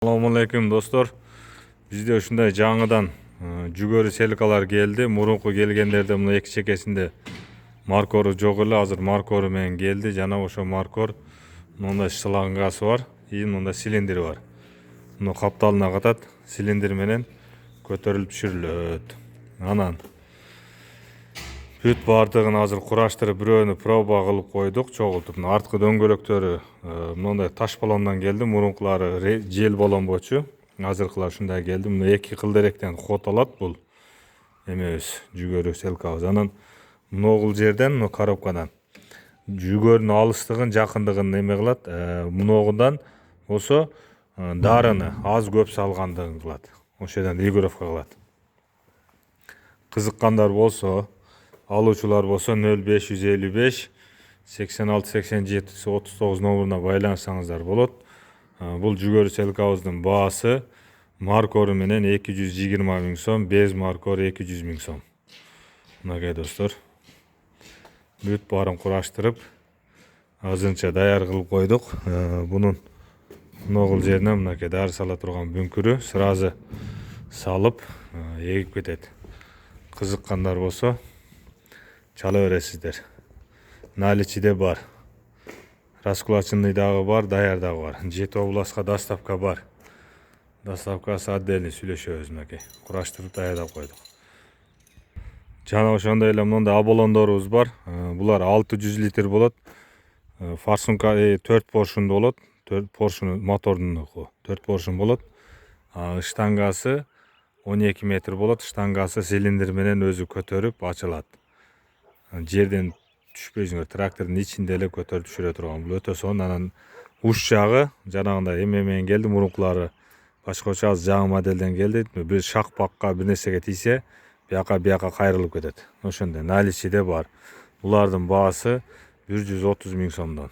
Assalamualaikum dostlar. Bizde ушундай жаңыдан жүгөрү селкалар келди. Мурунку келгендерде мына эки чекесинде маркору жок эле, азыр маркору менен келди. Жана ошо маркор мындай шлангасы бар, и мындай цилиндри бар. Муну капталына катат, цилиндр менен көтөрүлүп түшүрүлөт. Анан бүт бардыгын азыр кураштырып, бирөөнү проба кылып койдук, чогултуп. Арткы дөңгөлөктөрү мындай таш баллондон келди, мурункулары жел баллон болчу. Азыркылар ушундай келди. Мына эки кылдыректен ход алат бул эмебиз, жүгөрү селкабыз. Анан могул жерден, мына коробкадан жүгөрүнүн алыстыгын, жакындыгын эме кылат. Мыногундан болсо дарыны аз көп салгандыгын кылат. Ошол жерден регулировка кылат. Кызыккандар болсо, алуучулар болсо 0555 86 87 39 номуруна байланышсаңыздар болот. Бул жүгөрү селкабыздын баасы маркору менен 220 000 сом, без маркор 200 000 сом. Мынакей достор. Бүт баарын кураштырып, азырынча даяр кылып койдук. Бунун могул жерине мынакей дары сала турган бүңкүрү сразу салып эгип кетет. Кызыккандар болсо чала бересиздер. Наличиде бар. Раскулаченный дагы бар, даяр дагы бар. Жети областка доставка бар. Доставкасы отдельный сүйлөшөбүз мынакей. Кураштырып даярдап койдук. Жана ошондой эле мындай аболондорубуз бар. Булар 600 литр болот. Форсунка 4 поршунду болот. 4 поршун мотордунуку. 4 поршун болот. Штангасы 12 метр болот. Штангасы цилиндр менен өзү көтөрүп ачылат. Жерден түшпөйсүңөр, трактордун ичинде эле көтөрүп түшүрө турган. Бул өтө сонун. Анан уч жагы жанагындай эме менен келди, мурункулары башкача аз жаңы моделден келди. Бир шакпакка бир нерсеге тийсе, бияка кайрылып кетет. Ошондой наличиде бар. Булардын баасы 130 000 сомдон.